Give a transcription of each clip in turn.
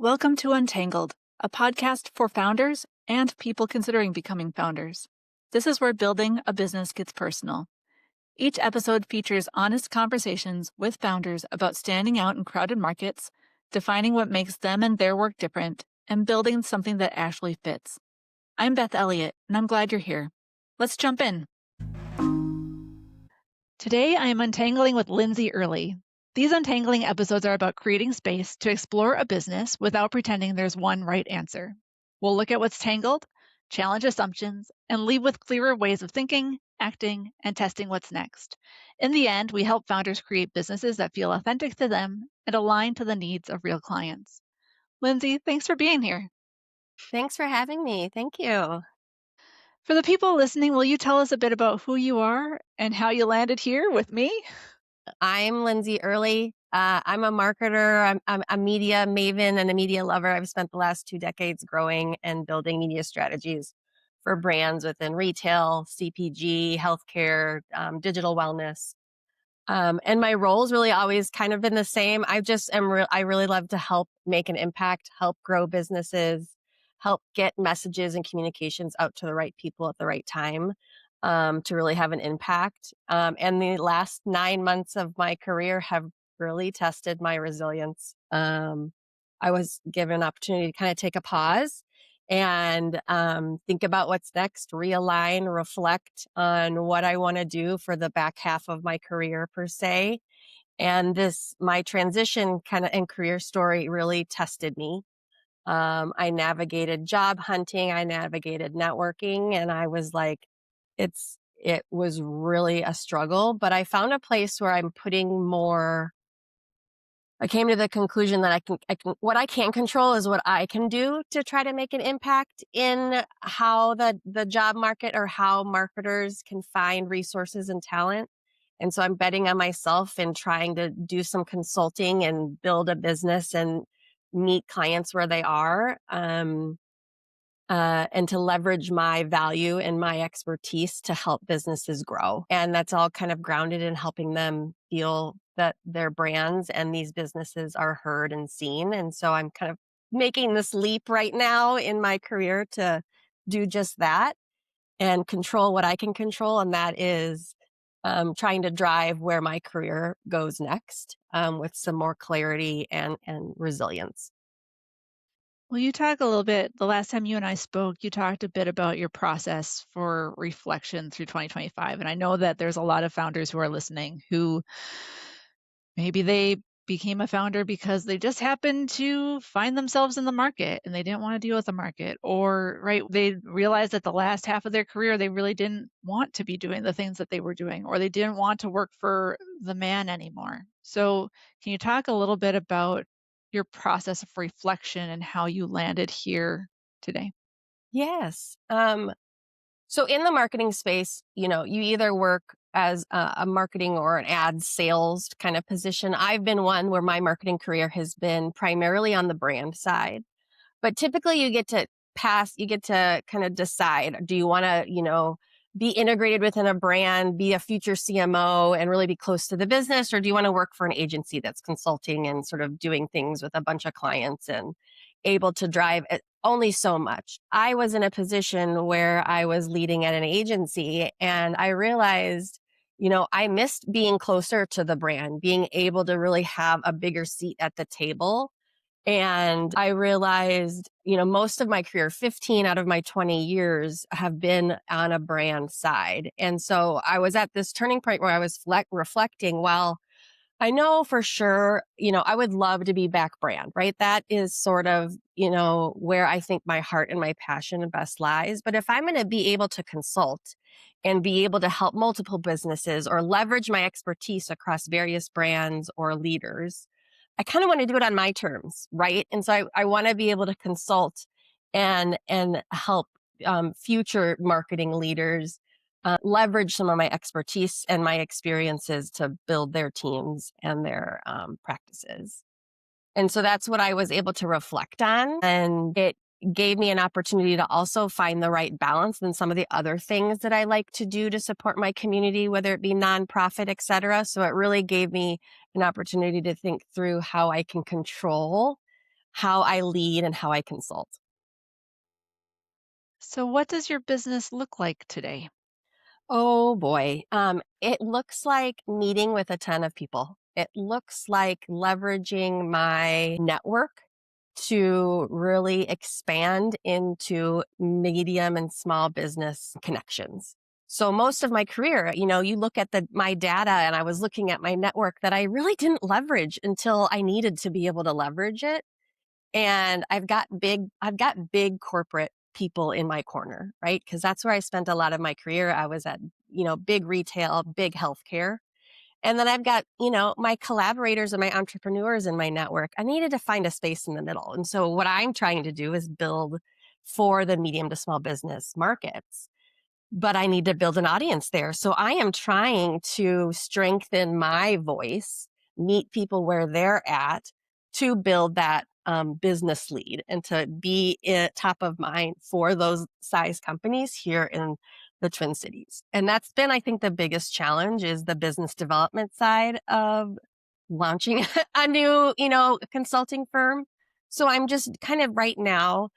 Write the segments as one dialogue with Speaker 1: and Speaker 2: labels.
Speaker 1: Welcome to Untangled, a podcast for founders and people considering becoming founders. This is where building a business gets personal. Each episode features honest conversations with founders about standing out in crowded markets, defining what makes them and their work different, and building something that actually fits. I'm Beth Elliott, and I'm glad you're here. Let's jump in. Today, I am untangling with Lindsay Early. These untangling episodes are about creating space to explore a business without pretending there's one right answer. We'll look at what's tangled, challenge assumptions, and leave with clearer ways of thinking, acting, and testing what's next. In the end, we help founders create businesses that feel authentic to them and align to the needs of real clients. Lindsay, thanks for being here.
Speaker 2: Thanks for having me. Thank you.
Speaker 1: For the people listening, will you tell us a bit about who you are and how you landed here with me?
Speaker 2: I'm Lindsay Early. I'm a marketer. I'm a media maven and a media lover. I've spent the last 2 decades growing and building media strategies for brands within retail, CPG, healthcare, digital wellness. And my role's really always kind of been the same. I really love to help make an impact, help grow businesses, help get messages and communications out to the right people at the right time, to really have an impact. And the last 9 months of my career have really tested my resilience. I was given an opportunity to kind of take a pause and think about what's next, realign, reflect on what I want to do for the back half of my career per se. And my transition kind of and career story really tested me. I navigated job hunting, I navigated networking, and I was like, it was really a struggle, but I found a place where I came to the conclusion that what I can control is what I can do to try to make an impact in how the job market or how marketers can find resources and talent. And so I'm betting on myself and trying to do some consulting and build a business and meet clients where they are. And to leverage my value and my expertise to help businesses grow. And that's all kind of grounded in helping them feel that their brands and these businesses are heard and seen. And so I'm kind of making this leap right now in my career to do just that and control what I can control. And that is trying to drive where my career goes next, with some more clarity and resilience.
Speaker 1: Will you talk a little bit? The last time you and I spoke, you talked a bit about your process for reflection through 2025. And I know that there's a lot of founders who are listening who maybe they became a founder because they just happened to find themselves in the market and they didn't want to deal with the market. Or, right, they realized that the last half of their career, they really didn't want to be doing the things that they were doing, or they didn't want to work for the man anymore. So, can you talk a little bit about your process of reflection and how you landed here today?
Speaker 2: Yes. So in the marketing space, you either work as a marketing or an ad sales kind of position. I've been one where my marketing career has been primarily on the brand side, but typically you get to kind of decide, do you want to, be integrated within a brand, be a future CMO and really be close to the business? Or do you want to work for an agency that's consulting and sort of doing things with a bunch of clients and able to drive it only so much? I was in a position where I was leading at an agency and I realized, I missed being closer to the brand, being able to really have a bigger seat at the table. And I realized, most of my career, 15 out of my 20 years have been on a brand side. And so I was at this turning point where I was reflecting, well, I know for sure, I would love to be back brand, right? That is sort of, where I think my heart and my passion best lies. But if I'm going to be able to consult and be able to help multiple businesses or leverage my expertise across various brands or leaders, I kind of want to do it on my terms, right? And so I want to be able to consult and help future marketing leaders leverage some of my expertise and my experiences to build their teams and their practices. And so that's what I was able to reflect on. And it gave me an opportunity to also find the right balance in some of the other things that I like to do to support my community, whether it be nonprofit, et cetera. So it really gave me an opportunity to think through how I can control how I lead and how I consult.
Speaker 1: So, what does your business look like today?
Speaker 2: Oh boy. It looks like meeting with a ton of people. It looks like leveraging my network to really expand into medium and small business connections. So most of my career, you look at my data and I was looking at my network that I really didn't leverage until I needed to be able to leverage it. And I've got big corporate people in my corner, right? Because that's where I spent a lot of my career. I was at, big retail, big healthcare. And then I've got, my collaborators and my entrepreneurs in my network. I needed to find a space in the middle. And so what I'm trying to do is build for the medium to small business markets, but I need to build an audience there. So I am trying to strengthen my voice, meet people where they're at to build that business lead and to be top of mind for those size companies here in the Twin Cities. And that's been, I think, the biggest challenge is the business development side of launching a new, consulting firm. So I'm just kind of right now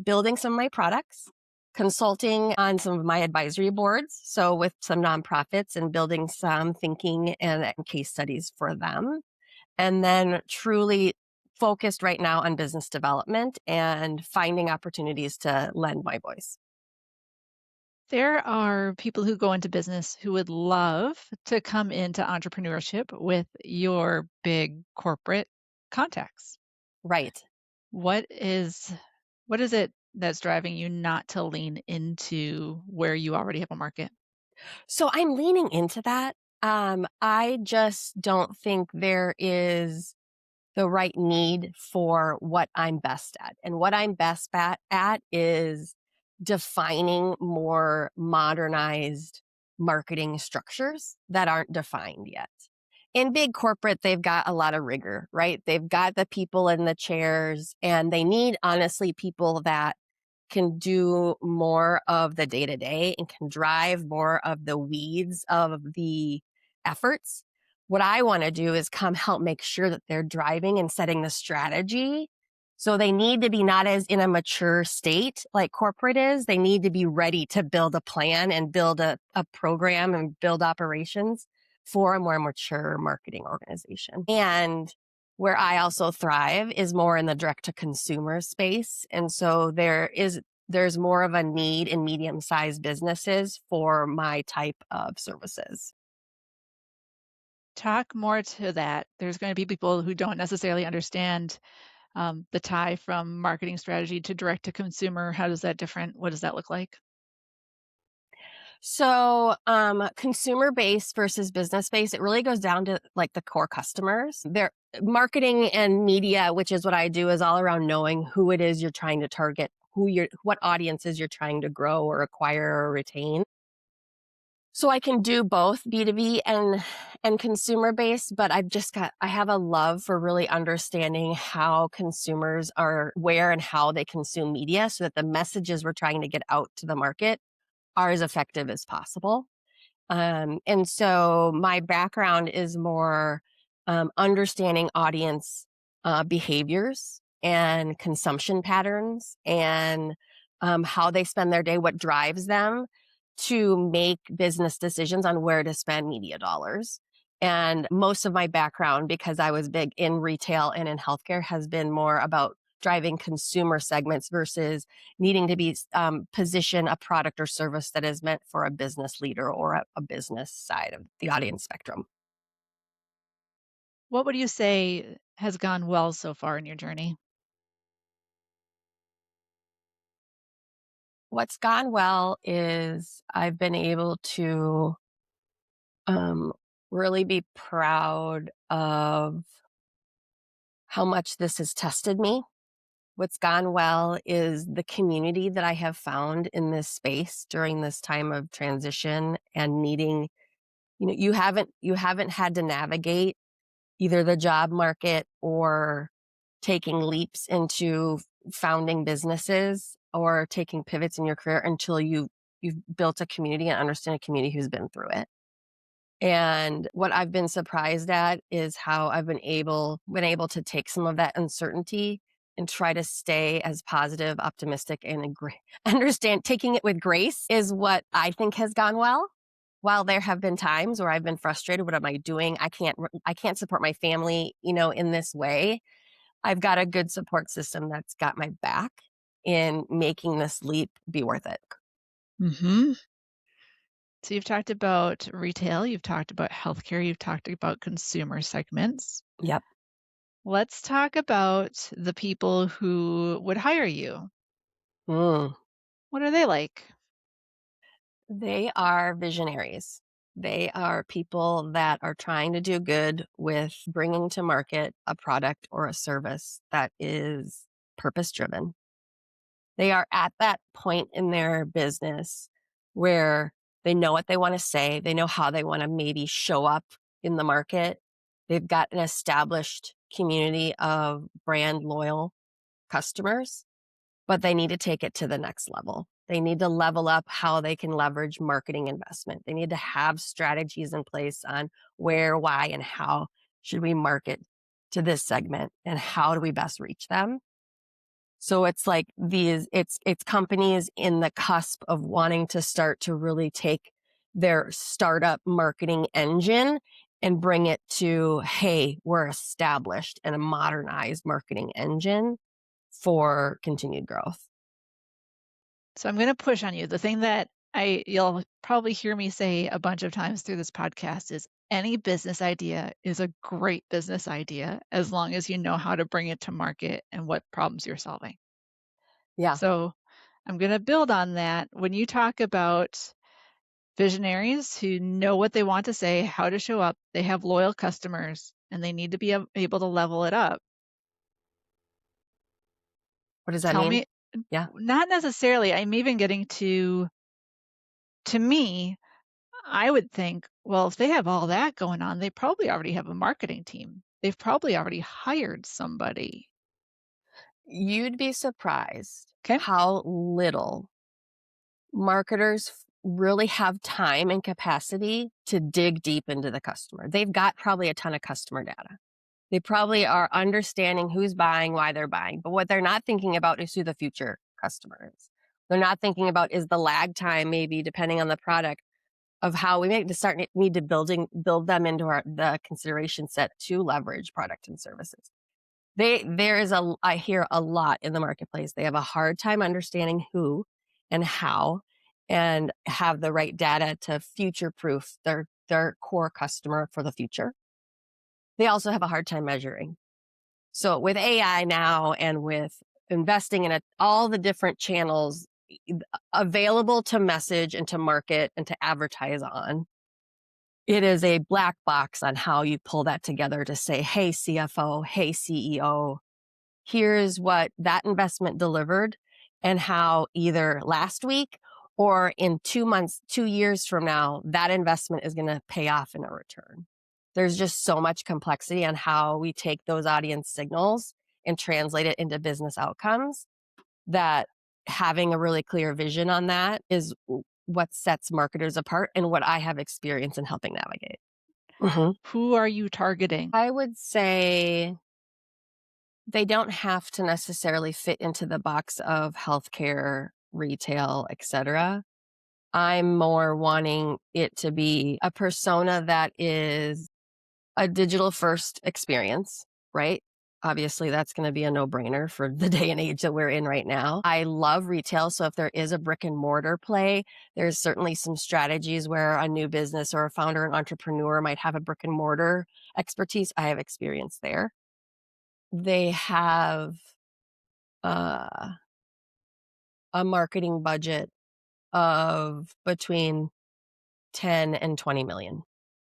Speaker 2: building some of my products, consulting on some of my advisory boards. So with some nonprofits and building some thinking and case studies for them. And then truly focused right now on business development and finding opportunities to lend my voice.
Speaker 1: There are people who go into business who would love to come into entrepreneurship with your big corporate contacts.
Speaker 2: Right.
Speaker 1: What is what is it that's driving you not to lean into where you already have a market?
Speaker 2: So I'm leaning into that. I just don't think there is the right need for what I'm best at. And what I'm best at is defining more modernized marketing structures that aren't defined yet. In big corporate, they've got a lot of rigor, right? They've got the people in the chairs, and they need, honestly, people that can do more of the day to day and can drive more of the weeds of the efforts. What I want to do is come help make sure that they're driving and setting the strategy. So they need to be not as in a mature state like corporate is. They need to be ready to build a plan and build a program and build operations for a more mature marketing organization. And where I also thrive is more in the direct to consumer space. And so there's more of a need in medium-sized businesses for my type of services.
Speaker 1: Talk more to that. There's going to be people who don't necessarily understand the tie from marketing strategy to direct to consumer. How does that different? What does that look like?
Speaker 2: So, consumer based versus business based, it really goes down to like the core customers. Their marketing and media, which is what I do, is all around knowing who it is you're trying to target, what audiences you're trying to grow or acquire or retain. So I can do both B2B and consumer based, but I have a love for really understanding how consumers are where and how they consume media so that the messages we're trying to get out to the market are as effective as possible. And so my background is more understanding audience behaviors and consumption patterns and how they spend their day, what drives them to make business decisions on where to spend media dollars. And most of my background, because I was big in retail and in healthcare, has been more about driving consumer segments versus needing to be position a product or service that is meant for a business leader or a business side of the audience spectrum.
Speaker 1: What would you say has gone well so far in your journey?
Speaker 2: What's gone well is I've been able to um, really be proud of how much this has tested me. What's gone well is the community that I have found in this space during this time of transition and needing, you haven't had to navigate either the job market or taking leaps into founding businesses or taking pivots in your career until you've built a community and understand a community who's been through it. And what I've been surprised at is how I've been able to take some of that uncertainty and try to stay as positive, optimistic, and understand taking it with grace is what I think has gone well. While there have been times where I've been frustrated, what am I doing? I can't support my family, in this way. I've got a good support system that's got my back in making this leap be worth it.
Speaker 1: Mm-hmm. So you've talked about retail, you've talked about healthcare, you've talked about consumer segments.
Speaker 2: Yep.
Speaker 1: Let's talk about the people who would hire you.
Speaker 2: Mm.
Speaker 1: What are they like?
Speaker 2: They are visionaries. They are people that are trying to do good with bringing to market a product or a service that is purpose driven. They are at that point in their business where they know what they want to say, they know how they want to maybe show up in the market. They've got an established community of brand loyal customers, but they need to take it to the next level. They need to level up how they can leverage marketing investment. They need to have strategies in place on where, why, and how should we market to this segment and how do we best reach them. So it's like it's companies in the cusp of wanting to start to really take their startup marketing engine and bring it to, hey, we're established and a modernized marketing engine for continued growth.
Speaker 1: So I'm going to push on you. The thing that you'll probably hear me say a bunch of times through this podcast is any business idea is a great business idea as long as you know how to bring it to market and what problems you're solving.
Speaker 2: Yeah.
Speaker 1: So I'm going to build on that. When you talk about visionaries who know what they want to say, how to show up, they have loyal customers, and they need to be able to level it up.
Speaker 2: What does that
Speaker 1: Tell
Speaker 2: mean?
Speaker 1: me,
Speaker 2: Yeah.
Speaker 1: not necessarily. I'm even getting to me, I would think, well, if they have all that going on, they probably already have a marketing team. They've probably already hired somebody.
Speaker 2: You'd be surprised
Speaker 1: Okay.
Speaker 2: how little marketers really have time and capacity to dig deep into the customer. They've got probably a ton of customer data. They probably are understanding who's buying, why they're buying. But what they're not thinking about is who the future customer is. They're not thinking about is the lag time, maybe depending on the product, of how we need to build them into the consideration set to leverage product and services. I hear a lot in the marketplace. They have a hard time understanding who and how and have the right data to future proof their core customer for the future. They also have a hard time measuring. So with AI now and with investing in all the different channels available to message and to market and to advertise on, it is a black box on how you pull that together to say, hey, CFO, hey, CEO, here's what that investment delivered and how either last week or in 2 months, 2 years from now, that investment is going to pay off in a return. There's just so much complexity on how we take those audience signals and translate it into business outcomes that having a really clear vision on that is what sets marketers apart and what I have experience in helping navigate. Mm-hmm.
Speaker 1: Who are you targeting?
Speaker 2: I would say they don't have to necessarily fit into the box of healthcare, retail, etc. I'm more wanting it to be a persona that is a digital first experience, right? Obviously, that's going to be a no-brainer for the day and age that we're in right now. I love retail. So if there is a brick and mortar play, there's certainly some strategies where a new business or a founder and entrepreneur might have a brick and mortar expertise. I have experience there. They have uh, a marketing budget of between 10 and 20 million.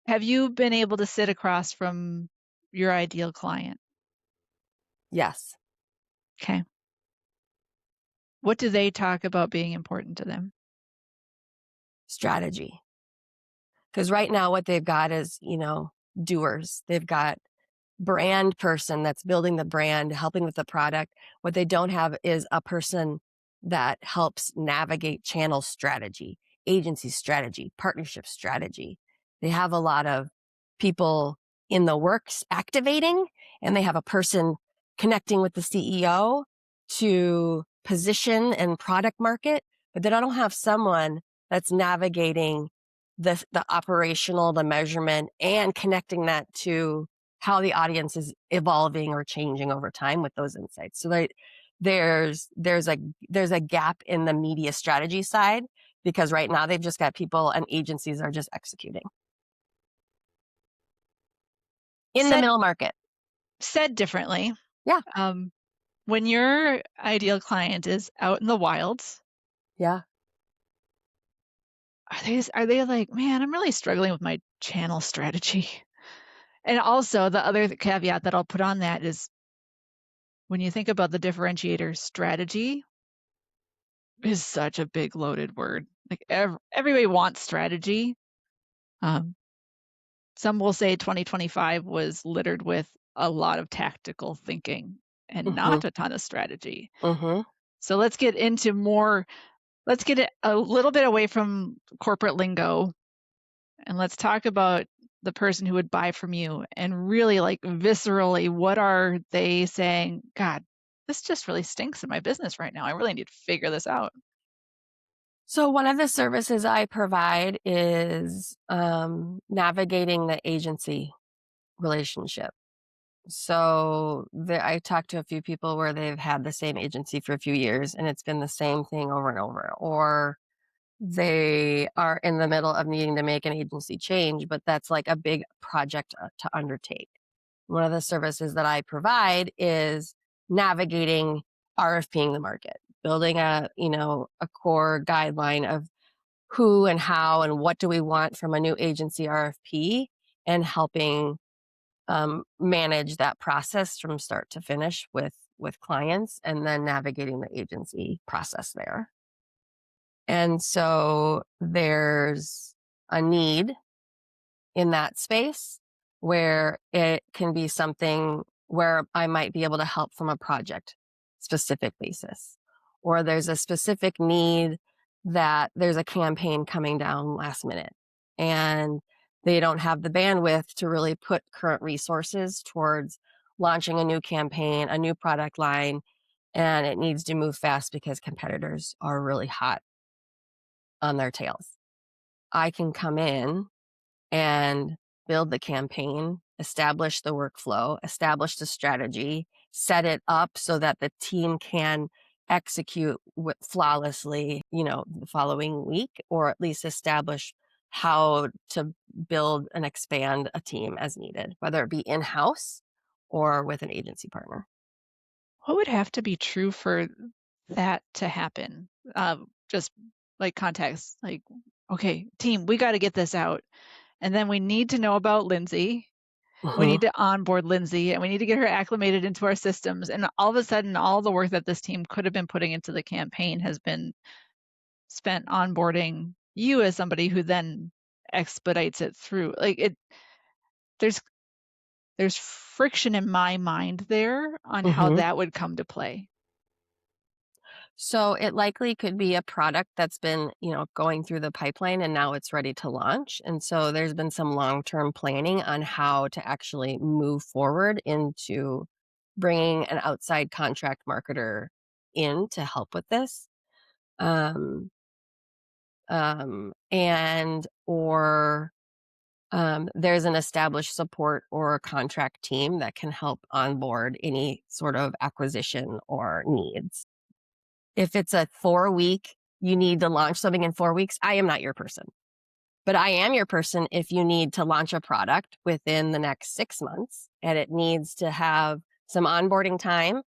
Speaker 1: Have you been able to sit across from your ideal client?
Speaker 2: Yes.
Speaker 1: Okay. What do they talk about being important to them?
Speaker 2: Strategy. Because right now what they've got is, doers. They've got brand person that's building the brand, helping with the product. What they don't have is a person that helps navigate channel strategy, agency strategy, partnership strategy. They have a lot of people in the works activating, and they have a person connecting with the CEO to position and product market, but they don't have someone that's navigating the operational, the measurement, and connecting that to how the audience is evolving or changing over time with those insights. So there's a gap in the media strategy side, because right now they've just got people and agencies are just executing in the
Speaker 1: Said
Speaker 2: middle market.
Speaker 1: said differently,
Speaker 2: Yeah.
Speaker 1: when your ideal client is out in the wilds,
Speaker 2: Yeah.
Speaker 1: are they like, man, I'm really struggling with my channel strategy? And also, the other caveat that I'll put on that is when you think about the differentiator, strategy is such a big loaded word. Like everybody wants strategy. Um, some will say 2025 was littered with a lot of tactical thinking and
Speaker 2: Mm-hmm.
Speaker 1: not a ton of strategy.
Speaker 2: Mm-hmm.
Speaker 1: So let's get it a little bit away from corporate lingo, and let's talk about the person who would buy from you and really like viscerally, what are they saying? God, this just really stinks in my business right now. I really need to figure this out.
Speaker 2: So one of the services I provide is navigating the agency relationship. So I talked to a few people where they've had the same agency for a few years and it's been the same thing over and over, or they are in the middle of needing to make an agency change, but that's like a big project to undertake. One of the services that I provide is navigating RFPing the market, building a core guideline of who and how and what do we want from a new agency RFP, and helping manage that process from start to finish with clients, and then navigating the agency process there. And so there's a need in that space where it can be something where I might be able to help from a project specific basis, or there's a specific need that there's a campaign coming down last minute and they don't have the bandwidth to really put current resources towards launching a new campaign, a new product line, and it needs to move fast because competitors are really hot on their tails. I can come in and build the campaign, establish the workflow, establish the strategy, set it up so that the team can execute flawlessly, the following week, or at least establish how to build and expand a team as needed, whether it be in-house or with an agency partner.
Speaker 1: What would have to be true for that to happen? Just like context, like, okay, team, we got to get this out. And then we need to know about Lindsay. We
Speaker 2: Mhm.
Speaker 1: need to onboard Lindsay and we need to get her acclimated into our systems. And all of a sudden, all the work that this team could have been putting into the campaign has been spent onboarding you as somebody who then expedites it through. There's there's friction in my mind there on how
Speaker 2: Mhm.
Speaker 1: that would come to play.
Speaker 2: So it likely could be a product that's been, going through the pipeline and now it's ready to launch. And so there's been some long-term planning on how to actually move forward into bringing an outside contract marketer in to help with this. Um, and or there's an established support or a contract team that can help onboard any sort of acquisition or needs. If it's a 4-week, you need to launch something in 4 weeks, I am not your person. But I am your person if you need to launch a product within the next 6 months and it needs to have some onboarding time,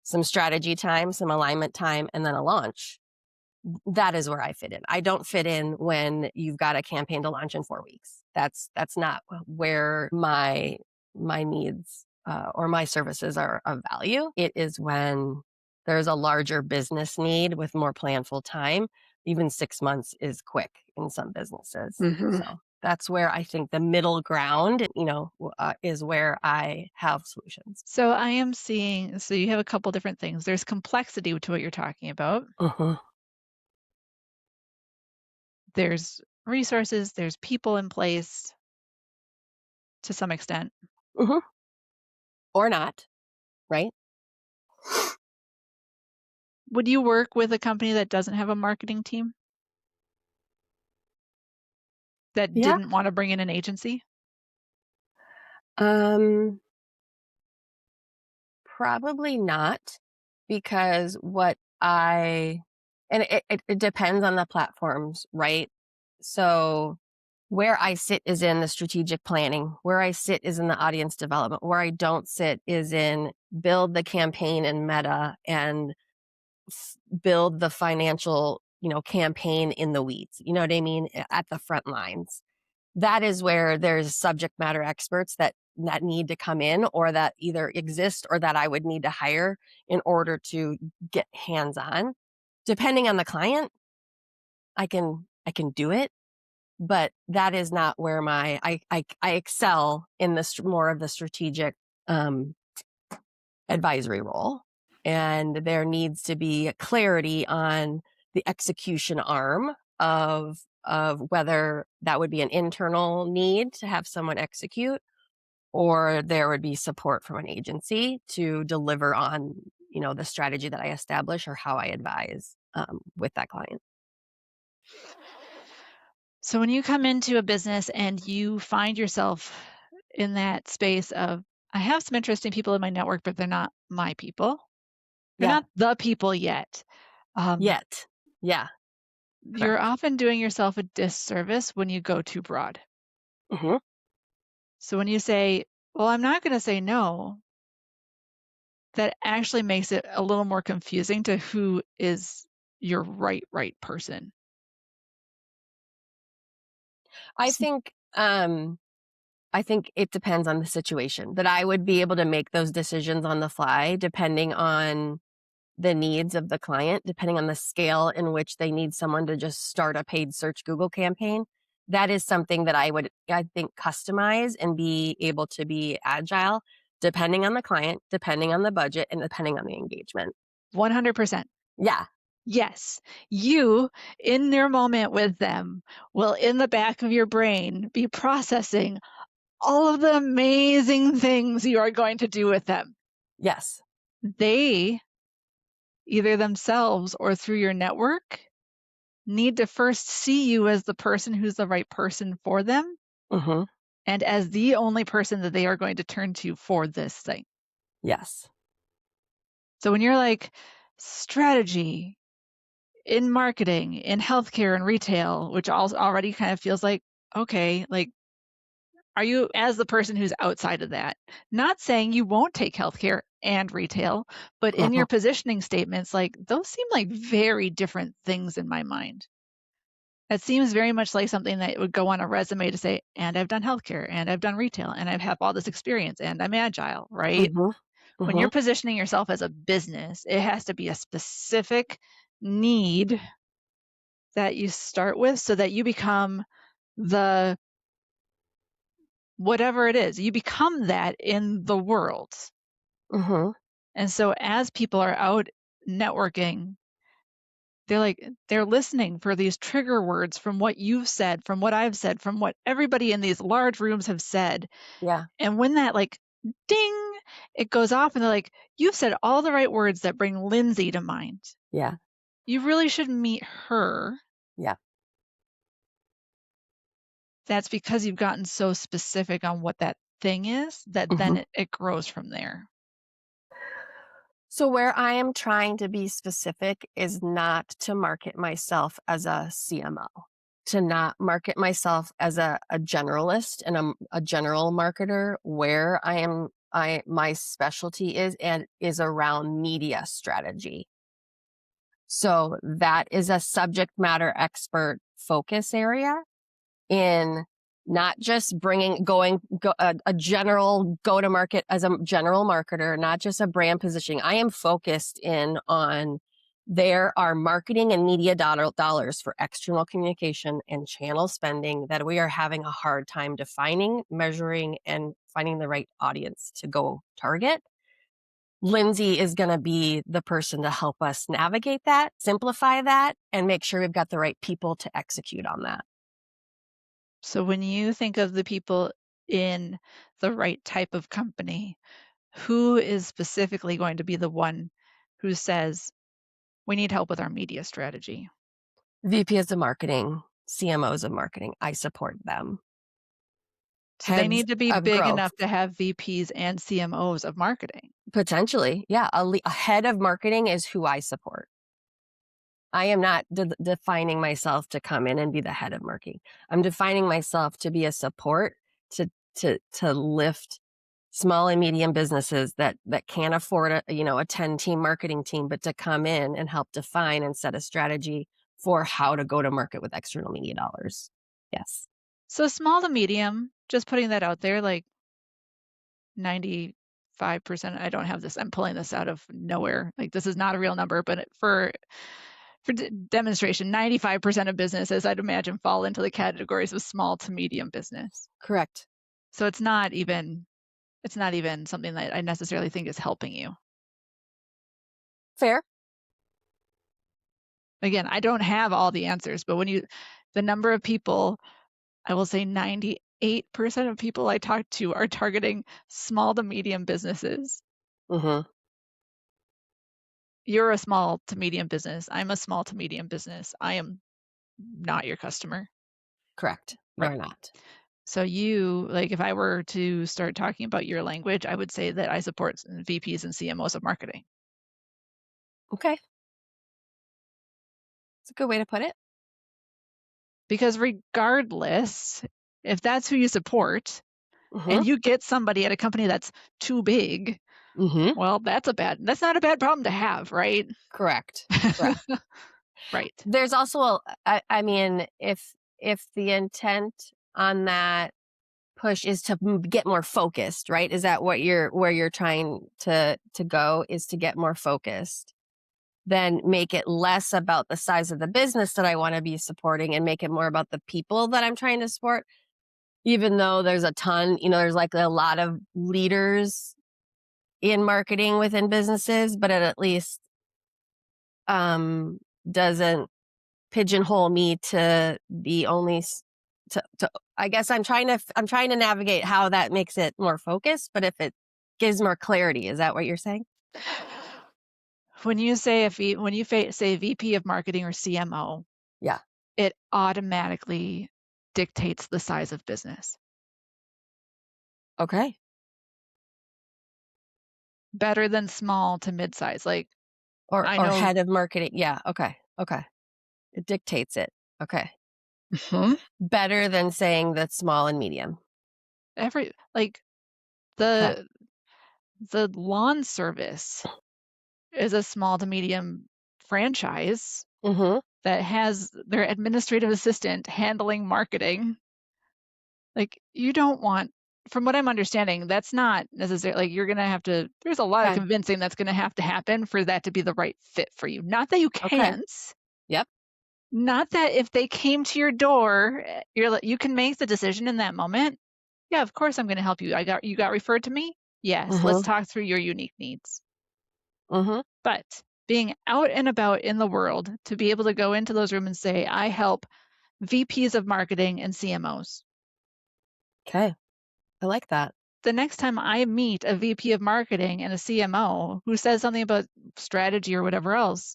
Speaker 2: some strategy time, some alignment time, and then a launch. That is where I fit in. I don't fit in when you've got a campaign to launch in 4 weeks. That's not where my needs or my services are of value. It is when there's a larger business need with more planful time. Even 6 months is quick in some businesses.
Speaker 3: Mhm.
Speaker 2: So that's where I think the middle ground, is where I have solutions.
Speaker 1: So I am seeing, so you have a couple different things. There's complexity to what you're talking about.
Speaker 2: Mhm.
Speaker 1: There's resources, there's people in place to some extent.
Speaker 2: Mhm. Or not, right?
Speaker 1: Would you work with a company that doesn't have a marketing team? That
Speaker 2: Yeah.
Speaker 1: didn't want to bring in an agency?
Speaker 2: Um, Probably not, because it depends on the platforms, right? So where I sit is in the strategic planning. Where I sit is in the audience development. Where I don't sit is in build the campaign and meta and build the financial, campaign in the weeds. You know what I mean? At the front lines. That is where there's subject matter experts that need to come in, or that either exist or that I would need to hire in order to get hands on. Depending on the client, I can do it, but that is not where I excel in this more of the strategic um, advisory role. And there needs to be clarity on the execution arm of whether that would be an internal need to have someone execute, or there would be support from an agency to deliver on, the strategy that I establish or how I advise with that client.
Speaker 1: So when you come into a business and you find yourself in that space of, I have some interesting people in my network, but they're not my people. They're
Speaker 2: Yeah.
Speaker 1: not the people yet. Um,
Speaker 2: Yet. Yeah.
Speaker 1: you're
Speaker 2: Correct.
Speaker 1: often doing yourself a disservice when you go too broad.
Speaker 2: Hmm.
Speaker 1: So when you say, well, I'm not going to say no, that actually makes it a little more confusing to who is your right person.
Speaker 2: I
Speaker 1: S-
Speaker 2: think I think it depends on the situation, that I would be able to make those decisions on the fly depending on the needs of the client, depending on the scale in which they need someone to just start a paid search Google campaign. That is something that I think, customize and be able to be agile depending on the client, depending on the budget, and depending on the engagement.
Speaker 1: 100%.
Speaker 2: Yeah.
Speaker 1: Yes, you in their moment with them will, in the back of your brain, be processing all of the amazing things you are going to do with them.
Speaker 2: Yes.
Speaker 1: They, either themselves or through your network, need to first see you as the person who's the right person for them
Speaker 2: Hmm.
Speaker 1: and as the only person that they are going to turn to for this thing.
Speaker 2: Yes.
Speaker 1: So when you're like, strategy in marketing, in healthcare and retail, which also already kind of feels like, okay, like, are you, as the person who's outside of that, not saying you won't take healthcare and retail, but in
Speaker 2: Hmm.
Speaker 1: your positioning statements, like, those seem like very different things in my mind. That seems very much like something that would go on a resume to say, and I've done healthcare, and I've done retail, and I have all this experience, and I'm agile, right?
Speaker 2: Hmm.
Speaker 1: When
Speaker 2: Hmm.
Speaker 1: you're positioning yourself as a business, it has to be a specific need that you start with so that you become the whatever it is, you become that in the world.
Speaker 2: Hmm.
Speaker 1: And so as people are out networking, they're listening for these trigger words from what you've said, from what I've said, from what everybody in these large rooms have said.
Speaker 2: Yeah.
Speaker 1: And when that like ding, it goes off and they're like, you've said all the right words that bring Lindsay to mind.
Speaker 2: Yeah.
Speaker 1: You really should meet her.
Speaker 2: Yeah.
Speaker 1: That's because you've gotten so specific on what that thing is that
Speaker 2: Hmm.
Speaker 1: then it grows from there.
Speaker 2: So, where I am trying to be specific is not to market myself as a CMO, to not market myself as a generalist and a general marketer. Where my specialty is around media strategy. So that is a subject matter expert focus area in not just a general go to market as a general marketer, not just a brand positioning. I am focused in on there are marketing and media dollars for external communication and channel spending that we are having a hard time defining, measuring, and finding the right audience to go target. Lindsay is going to be the person to help us navigate that, simplify that, and make sure we've got the right people to execute on that.
Speaker 1: So when you think of the people in the right type of company, who is specifically going to be the one who says, we need help with our media strategy?
Speaker 2: VPs of marketing, CMOs of marketing, I support them.
Speaker 1: So they
Speaker 2: Heads
Speaker 1: need to be
Speaker 2: of
Speaker 1: big
Speaker 2: growth,
Speaker 1: enough to have VPs and CMOs of marketing.
Speaker 2: potentially. Yeah. A head of marketing is who I support. I am not defining myself to come in and be the head of marketing. I'm defining myself to be a support to lift small and medium businesses that can't afford a 10-team marketing team, but to come in and help define and set a strategy for how to go to market with external media dollars. Yes.
Speaker 1: So small to medium, just putting that out there, like 95%, I don't have this, I'm pulling this out of nowhere. Like this is not a real number, but for demonstration, 95% of businesses, I'd imagine, fall into the categories of small to medium business.
Speaker 2: Correct.
Speaker 1: So it's not even something that I necessarily think is helping you.
Speaker 2: Fair.
Speaker 1: Again, I don't have all the answers, but the number of people, I will say 98% of people I talk to are targeting small to medium businesses.
Speaker 2: Mm-hmm.
Speaker 1: You're a small to medium business. I'm a small to medium business. I am not your customer.
Speaker 2: Correct.
Speaker 1: Right.
Speaker 2: You're not.
Speaker 1: So if I were to start talking about your language, I would say that I support VPs and CMOs of marketing.
Speaker 2: Okay. It's a good way to put it.
Speaker 1: Because regardless, if that's who you support
Speaker 2: Mm-hmm.
Speaker 1: and you get somebody at a company that's too big,
Speaker 2: Mm-hmm.
Speaker 1: well, that's not a bad problem to have, right?
Speaker 2: Correct. Correct.
Speaker 1: Right.
Speaker 2: There's also I mean, if the intent on that push is to get more focused, right? Is that where you're trying to go, is to get more focused? Then make it less about the size of the business that I want to be supporting and make it more about the people that I'm trying to support. Even though there's a ton, there's like a lot of leaders in marketing within businesses, but it at least doesn't pigeonhole me to the only to I guess I'm trying to navigate how that makes it more focused, but if it gives more clarity, is that what you're saying?
Speaker 1: When you say say VP of marketing or CMO,
Speaker 2: Yeah.
Speaker 1: it automatically dictates the size of business.
Speaker 2: Okay.
Speaker 1: Better than small to mid-size. Like I
Speaker 2: Or
Speaker 1: know
Speaker 2: head of marketing. Yeah. Okay. Okay. It dictates it. Okay.
Speaker 1: Mhm.
Speaker 2: Better than saying that small and medium.
Speaker 1: every like
Speaker 2: Okay.
Speaker 1: the the lawn service is a small to medium franchise
Speaker 2: Mm-hmm.
Speaker 1: that has their administrative assistant handling marketing. Like you don't want, from what I'm understanding, that's not necessarily like you're going to have to, there's a lot of
Speaker 2: Okay.
Speaker 1: convincing that's going to happen for that to be the right fit for you. Not that you
Speaker 2: Okay.
Speaker 1: can't,
Speaker 2: Yep.
Speaker 1: not that if they came to your door, you can make the decision in that moment. Yeah, of course I'm going to help you. You got referred to me? Yes, let's
Speaker 2: Mm-hmm.
Speaker 1: talk through your unique needs.
Speaker 2: Mm-hmm.
Speaker 1: But being out and about in the world to be able to go into those rooms and say, I help VPs of marketing and CMOs.
Speaker 2: Okay. I like that.
Speaker 1: The next time I meet a VP of marketing and a CMO who says something about strategy or whatever else,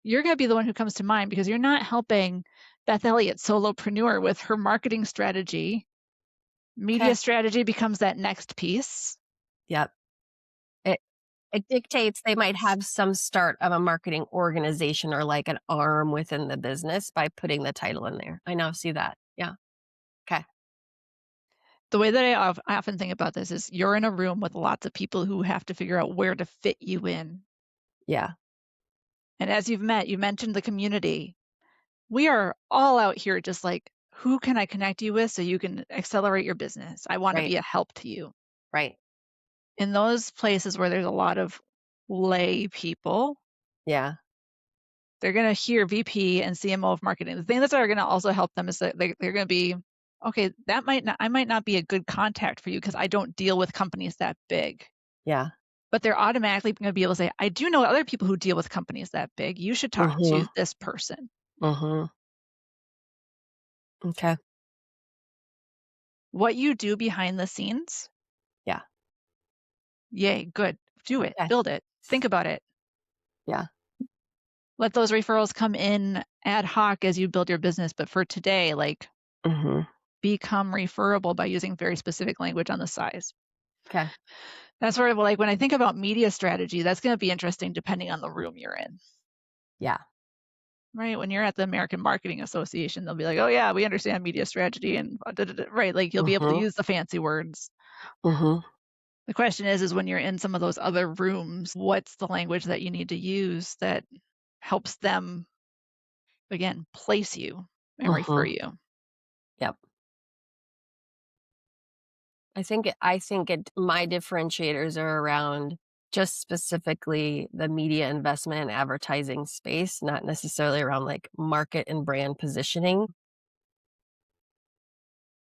Speaker 1: you're going to be the one who comes to mind because you're not helping Beth Elliott, solopreneur, with her marketing strategy. Media
Speaker 2: Okay.
Speaker 1: strategy becomes that next piece.
Speaker 2: Yep. It dictates they might have some start of a marketing organization or like an arm within the business by putting the title in there. I now see that. Yeah. Okay.
Speaker 1: The way that I often think about this is you're in a room with lots of people who have to figure out where to fit you in.
Speaker 2: Yeah.
Speaker 1: And as you mentioned the community. We are all out here just like, who can I connect you with so you can accelerate your business? I want to
Speaker 2: Right.
Speaker 1: be a help to you.
Speaker 2: Right.
Speaker 1: In those places where there's a lot of lay people,
Speaker 2: Yeah.
Speaker 1: they're going to hear VP and CMO of marketing. The thing that's are going to also help them is that they're going to be, okay, I might not be a good contact for you because I don't deal with companies that big.
Speaker 2: Yeah.
Speaker 1: But they're automatically going to be able to say, I do know other people who deal with companies that big. You should talk to
Speaker 2: Mm-hmm.
Speaker 1: this person.
Speaker 2: Mm-hmm. Okay.
Speaker 1: What you do behind the scenes,
Speaker 2: Yeah.
Speaker 1: Yay, good. Do it.
Speaker 2: Okay.
Speaker 1: Build it. Think about it.
Speaker 2: Yeah.
Speaker 1: Let those referrals come in ad hoc as you build your business. But for today, like,
Speaker 2: Mm-hmm.
Speaker 1: become referable by using very specific language on the size.
Speaker 2: Okay.
Speaker 1: That's sort of like when I think about media strategy, that's going to be interesting depending on the room you're in.
Speaker 2: Yeah.
Speaker 1: Right? When you're at the American Marketing Association, they'll be like, "Oh yeah, we understand media strategy," and right, like you'll be able to
Speaker 2: Mm-hmm.
Speaker 1: use the fancy words.
Speaker 2: Mm-hmm.
Speaker 1: The question is when you're in some of those other rooms, what's the language that you need to use that helps them, again, place you and refer
Speaker 2: Mm-hmm.
Speaker 1: you?
Speaker 2: Yep. I think my differentiators are around just specifically the media investment and advertising space, not necessarily around like market and brand positioning,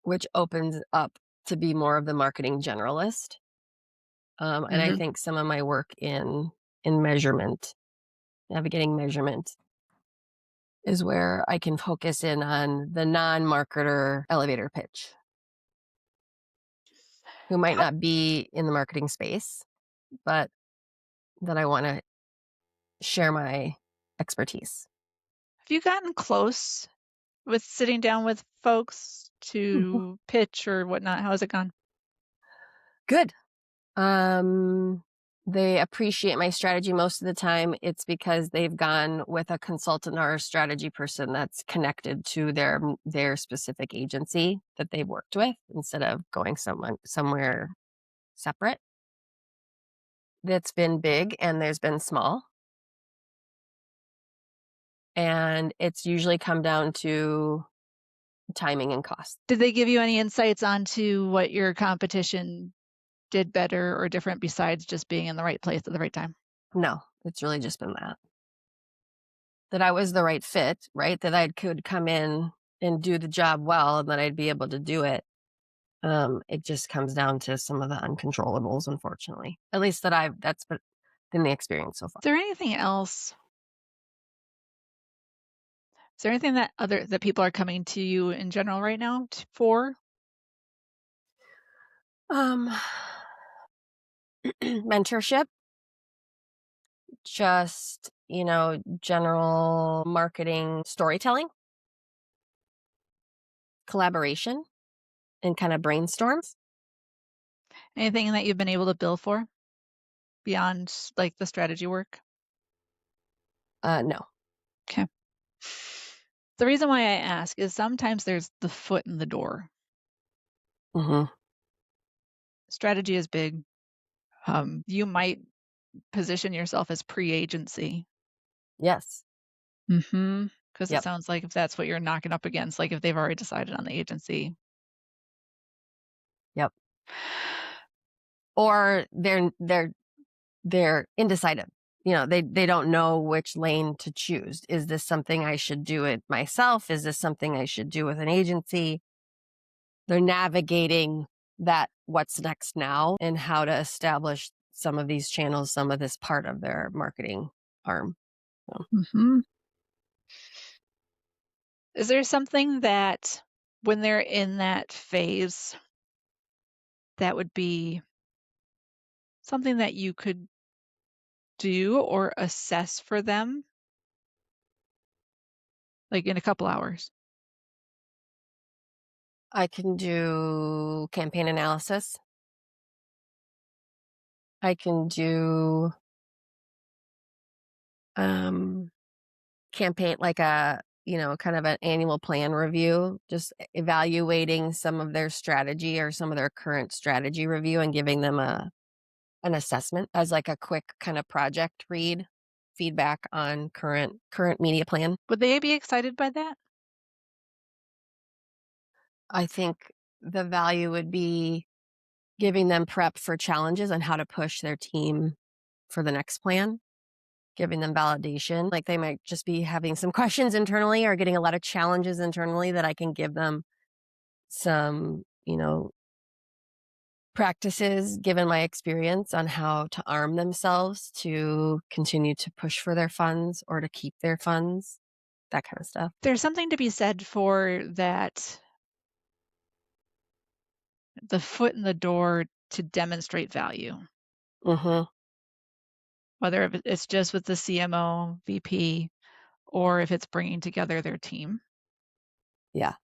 Speaker 2: which opens up to be more of the marketing generalist. And I
Speaker 1: Mm-hmm.
Speaker 2: think some of my work in measurement, navigating measurement, is where I can focus in on the non-marketer elevator pitch, who might
Speaker 1: Have
Speaker 2: not be in the marketing space, but that I want to share my expertise.
Speaker 1: you gotten close with sitting down with folks
Speaker 2: Mhm.
Speaker 1: to pitch or whatnot? How has it gone?
Speaker 2: Good. Um, they appreciate my strategy most of the time. It's because they've gone with a consultant or a strategy person that's connected to their specific agency that they've worked with instead of going somewhere separate. That's been big and there's been small. And it's usually come down to timing and cost.
Speaker 1: Did they give you any insights onto what your competition did better or different besides just being in the right place at the right time?
Speaker 2: No, it's really just been that I was the right fit, right? That I could come in and do the job well and that I'd be able to do it. It just comes down to some of the uncontrollables, unfortunately. At least that's been the experience so far.
Speaker 1: Is there anything else? Is there anything that people are coming to you in general right now for?
Speaker 2: Um, mentorship, just, general marketing storytelling, collaboration, and kind of brainstorms.
Speaker 1: Anything that you've been able to bill for beyond like the strategy work?
Speaker 2: No.
Speaker 1: Okay. The reason why I ask is sometimes there's the foot in the door.
Speaker 2: Hmm.
Speaker 1: Strategy is big. You might position yourself as pre-agency.
Speaker 2: Yes.
Speaker 1: Mm-hmm. Because it
Speaker 2: Yep.
Speaker 1: sounds like if that's what you're knocking up against, like if they've already decided on the agency.
Speaker 2: Yep. Or they're indecisive. They don't know which lane to choose. Is this something I should do it myself? Is this something I should do with an agency? They're navigating that what's next now and how to establish some of these channels, some of this part of their marketing arm. So,
Speaker 1: Mm-hmm. Is there something that when they're in that phase that would be something that you could do or assess for them, like in a couple hours?
Speaker 2: I can do campaign analysis. I can do um, campaign like kind of an annual plan review, just evaluating some of their strategy or some of their current strategy review and giving them an assessment as like a quick kind of project read, feedback on current media plan.
Speaker 1: Would they be excited by that?
Speaker 2: I think the value would be giving them prep for challenges on how to push their team for the next plan, giving them validation. Like they might just be having some questions internally or getting a lot of challenges internally that I can give them some, practices given my experience on how to arm themselves to continue to push for their funds or to keep their funds, that kind of stuff.
Speaker 1: There's something to be said for that, the foot in the door to demonstrate value.
Speaker 2: Mm-hmm.
Speaker 1: whether it's just with the CMO, VP, or if it's bringing together their team
Speaker 2: Yeah.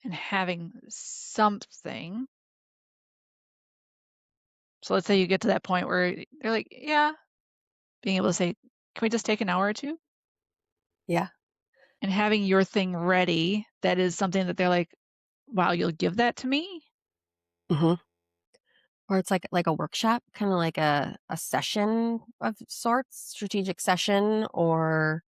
Speaker 1: and having something. So let's say you get to that point where they're like, yeah, being able to say, can we just take an hour or two?
Speaker 2: Yeah.
Speaker 1: And having your thing ready, that is something that they're like, wow, you'll give that to me?
Speaker 2: Mm-hmm. Or it's like a workshop, kind of like a session of sorts, strategic session, or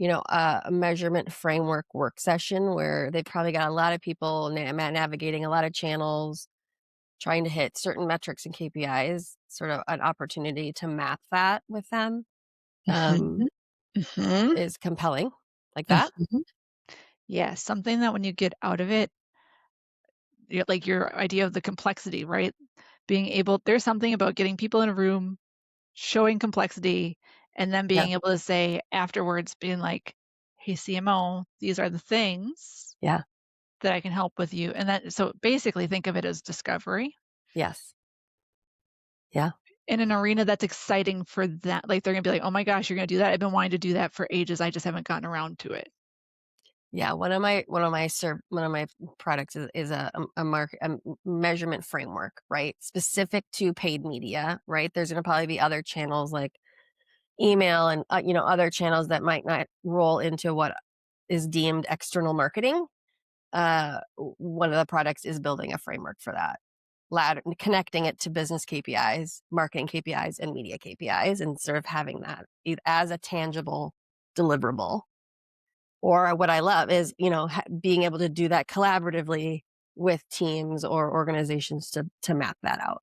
Speaker 2: a measurement framework work session where they probably got a lot of people navigating a lot of channels, trying to hit certain metrics and KPIs, sort of an opportunity to map that with them,
Speaker 1: Mhm. Mhm.
Speaker 2: is compelling, like that.
Speaker 1: Mhm. Yeah, something that when you get out of it, like your idea of the complexity, right? Being able, there's something about getting people in a room, showing complexity, and then
Speaker 2: Yeah,
Speaker 1: being able to say afterwards, being like, hey, CMO, these are the things
Speaker 2: yeah,
Speaker 1: that I can help with you. And that, so basically think of it as discovery
Speaker 2: yes, yeah,
Speaker 1: in an arena that's exciting for that. Like they're going to be like, oh my gosh, you're going to do that. I've been wanting to do that for ages. I just haven't gotten around to it.
Speaker 2: yeah. One of my products is a measurement framework, right? Specific to paid media, right? There's going to probably be other channels like email and other channels that might not roll into what is deemed external marketing. One of the products is building a framework for that, ladder connecting it to business KPIs, marketing KPIs, and media KPIs, and sort of having that as a tangible deliverable. Or what I love is being able to do that collaboratively with teams or organizations to map that out,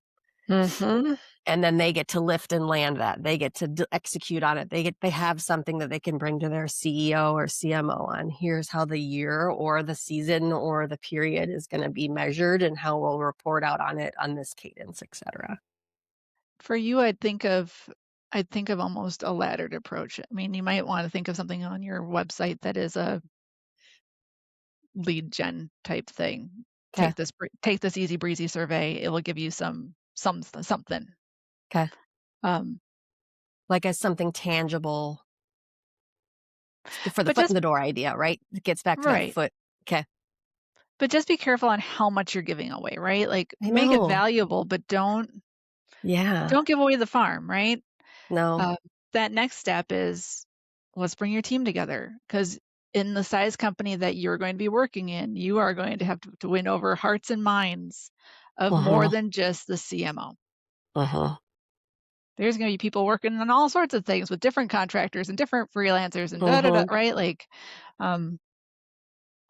Speaker 1: Mm-hmm.
Speaker 2: and then they get to lift and land that. They get to execute on it. They have something that they can bring to their CEO or CMO on. Here's how the year or the season or the period is going to be measured, and how we'll report out on it on this cadence, etc.
Speaker 1: For you, I'd think of almost a laddered approach. I mean, you might want to think of something on your website that is a lead gen type thing.
Speaker 2: Okay.
Speaker 1: Take this easy breezy survey. It will give you something.
Speaker 2: Okay.
Speaker 1: Um,
Speaker 2: Like as something tangible for the
Speaker 1: but
Speaker 2: foot in
Speaker 1: just
Speaker 2: the door idea, right? It gets back to that
Speaker 1: right.
Speaker 2: foot. Okay.
Speaker 1: But just be careful on how much you're giving away, right? Like
Speaker 2: I
Speaker 1: make it
Speaker 2: know.
Speaker 1: valuable, but
Speaker 2: Yeah.
Speaker 1: don't give away the farm, right?
Speaker 2: No.
Speaker 1: Uh, that next step is let's bring your team together because in the size company that you're going to be working in, you are going to have to win over hearts and minds of more
Speaker 2: Uh-huh.
Speaker 1: than just the CMO.
Speaker 2: Uh-huh.
Speaker 1: There's going to be people working on all sorts of things with different contractors and different freelancers and da da da,
Speaker 2: Uh-huh.
Speaker 1: right? Like, um,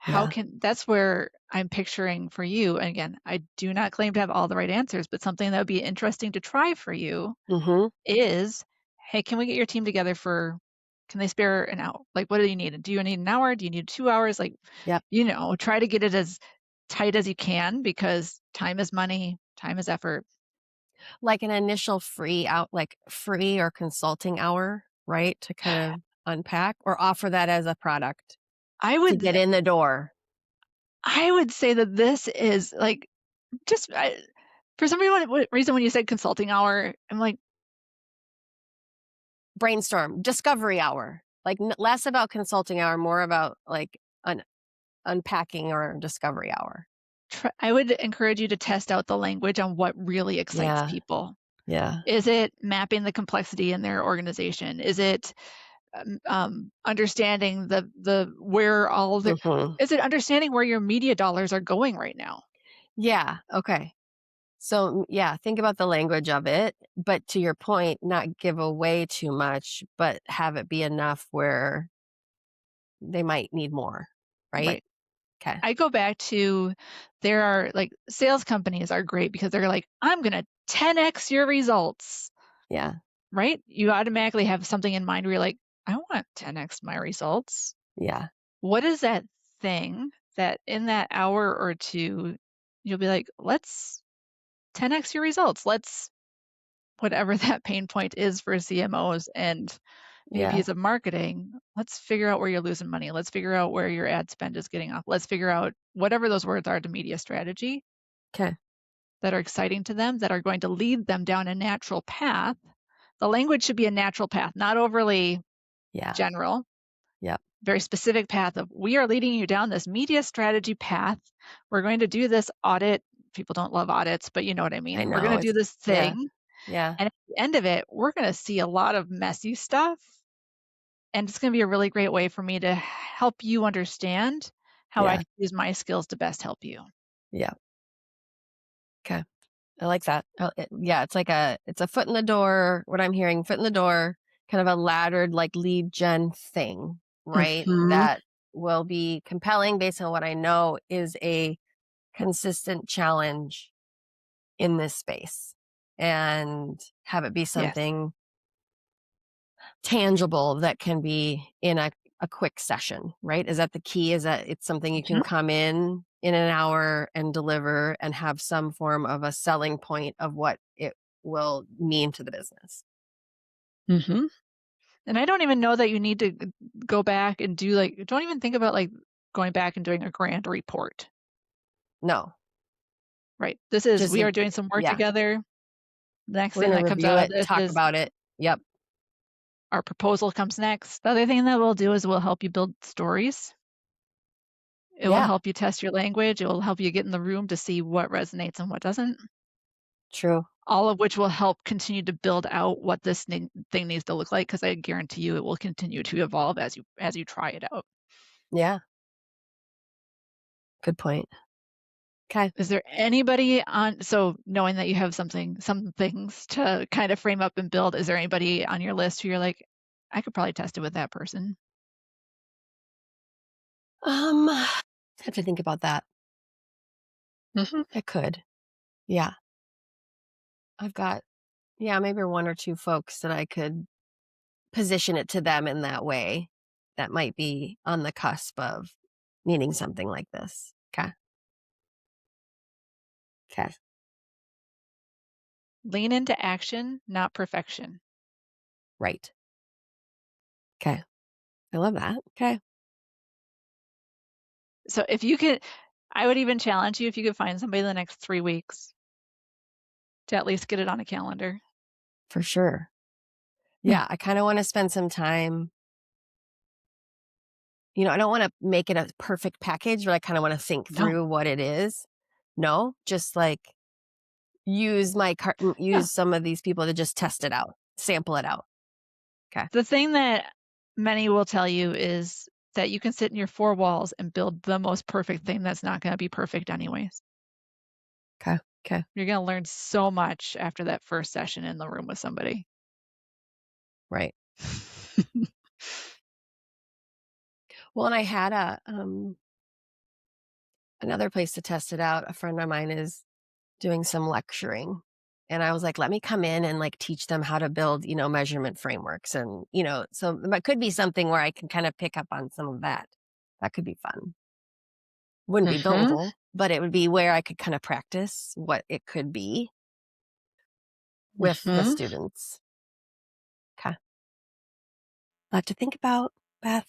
Speaker 2: Yeah.
Speaker 1: that's where I'm picturing for you. And again, I do not claim to have all the right answers, but something that would be interesting to try for you
Speaker 2: Uh-huh.
Speaker 1: is, hey, can we get your team together can they spare an hour? Like, what do you need? Do you need an hour? Do you need 2 hours? Like,
Speaker 2: Yep.
Speaker 1: try to get it as tight as you can because time is money, time is effort.
Speaker 2: Like an initial free or consulting hour, right? To kind of unpack or offer that as a product
Speaker 1: I
Speaker 2: to
Speaker 1: would,
Speaker 2: get in the door.
Speaker 1: I would say that this is like just for some reason when you said consulting hour, I'm like,
Speaker 2: Brainstorm, discovery hour. Like less about consulting hour, more about like an unpacking or discovery hour.
Speaker 1: I would encourage you to test out the language on what really excites
Speaker 2: Yeah.
Speaker 1: people.
Speaker 2: Yeah.
Speaker 1: Is it mapping the complexity in their organization? Is it understanding the where all the
Speaker 2: Mhm.
Speaker 1: is it understanding where your media dollars are going right now?
Speaker 2: Yeah. Okay. So, yeah, think about the language of it, but to your point, not give away too much, but have it be enough where they might need more, right?
Speaker 1: Right.
Speaker 2: Okay.
Speaker 1: I go back to there are like sales companies are great because they're like, I'm gonna 10x your results,
Speaker 2: Yeah.
Speaker 1: right? You automatically have something in mind where you're like, I want 10x my results.
Speaker 2: Yeah.
Speaker 1: What is that thing that in that hour or two you'll be like, let's 10x your results. Let's whatever that pain point is for CMOs and
Speaker 2: Yeah.
Speaker 1: VPs of marketing, let's figure out where you're losing money. Let's figure out where your ad spend is getting off. Let's figure out whatever those words are to media strategy.
Speaker 2: Okay.
Speaker 1: that are exciting to them, that are going to lead them down a natural path. The language should be a natural path, not overly general.
Speaker 2: Yep.
Speaker 1: Very specific path of, we are leading you down this media strategy path. We're going to do this audit. People don't love audits, but you know what I mean.
Speaker 2: I
Speaker 1: We're going
Speaker 2: know.
Speaker 1: to do this thing.
Speaker 2: Yeah.
Speaker 1: And at the end of it, we're going to see a lot of messy stuff. And it's going to be a really great way for me to help you understand how I
Speaker 2: Yeah.
Speaker 1: can use my skills to best help you.
Speaker 2: Yeah. Okay. I like that. Yeah, it's a foot in the door. What I'm hearing, foot in the door, kind of a laddered like lead gen thing, right? That will be compelling based on what I know is a consistent challenge in this space, and have it be
Speaker 1: Yes.
Speaker 2: something tangible that can be in a quick session, right? Is that the key? Is that it's something you can come in an hour and deliver and have some form of a selling point of what it will mean to the business.
Speaker 1: And I don't even know that you need to go back and do don't even think about going back and doing a grand report.
Speaker 2: No.
Speaker 1: Right. This is,
Speaker 2: Just
Speaker 1: we are doing some work together. The next
Speaker 2: we're
Speaker 1: thing
Speaker 2: going to
Speaker 1: that comes
Speaker 2: review
Speaker 1: out of
Speaker 2: it,
Speaker 1: this
Speaker 2: talk
Speaker 1: is
Speaker 2: about it. Yep.
Speaker 1: our proposal comes next. The other thing that we'll do is we'll help you build stories. It will help you test your language. It will help you get in the room to see what resonates and what doesn't.
Speaker 2: True.
Speaker 1: All of which will help continue to build out what this thing needs to look like, because I guarantee you it will continue to evolve as you try it out.
Speaker 2: Yeah. Good point. Okay.
Speaker 1: Is there anybody so knowing that you have some things to kind of frame up and build, is there anybody on your list who you're like, I could probably test it with that person?
Speaker 2: I have to think about that. I could. Yeah. I've got, maybe one or two folks that I could position it to them in that way that might be on the cusp of needing something like this. Okay. Okay.
Speaker 1: Lean into action, not perfection.
Speaker 2: Right. Okay. I love that. Okay.
Speaker 1: So if you could, I would even challenge you if you could find somebody in the next 3 weeks to at least get it on a calendar.
Speaker 2: For sure. Yeah. I kind of want to spend some time. I don't want to make it a perfect package, but I kind of want to think through what it is. No, just like use some of these people to just test it out, sample it out. Okay.
Speaker 1: The thing that many will tell you is that you can sit in your 4 walls and build the most perfect thing that's not going to be perfect anyways.
Speaker 2: Okay. Okay.
Speaker 1: You're going to learn so much after that first session in the room with somebody.
Speaker 2: Right. Well, and I had another place to test it out. A friend of mine is doing some lecturing, and I was like, let me come in and teach them how to build, measurement frameworks. And, so that could be something where I can kind of pick up on some of that. That could be fun. Wouldn't be billable, but it would be where I could kind of practice what it could be with the students. Okay. A lot to think about, Beth.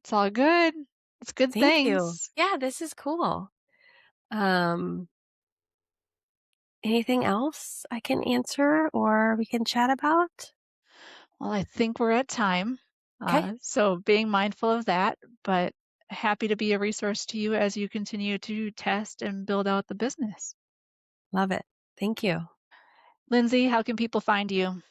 Speaker 1: It's all good. It's good
Speaker 2: Thank
Speaker 1: things.
Speaker 2: you. Yeah, this is cool. Anything else I can answer or we can chat about?
Speaker 1: Well, I think we're at time.
Speaker 2: Okay.
Speaker 1: So being mindful of that, but happy to be a resource to you as you continue to test and build out the business.
Speaker 2: Love it. Thank you.
Speaker 1: Lindsay, how can people find you?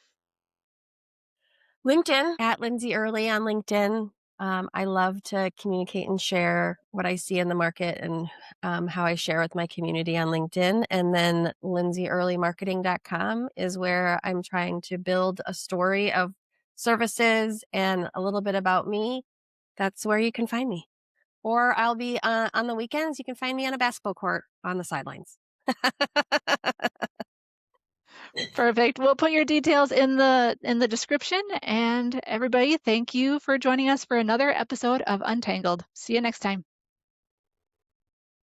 Speaker 2: LinkedIn, at Lindsay Early on LinkedIn. I love to communicate and share what I see in the market and how I share with my community on LinkedIn. And then lindsay.earlymarketing.com is where I'm trying to build a story of services and a little bit about me. That's where you can find me. Or I'll be on the weekends. You can find me on a basketball court on the sidelines.
Speaker 1: Perfect. We'll put your details in the description. And everybody, thank you for joining us for another episode of Untangled. See you next time.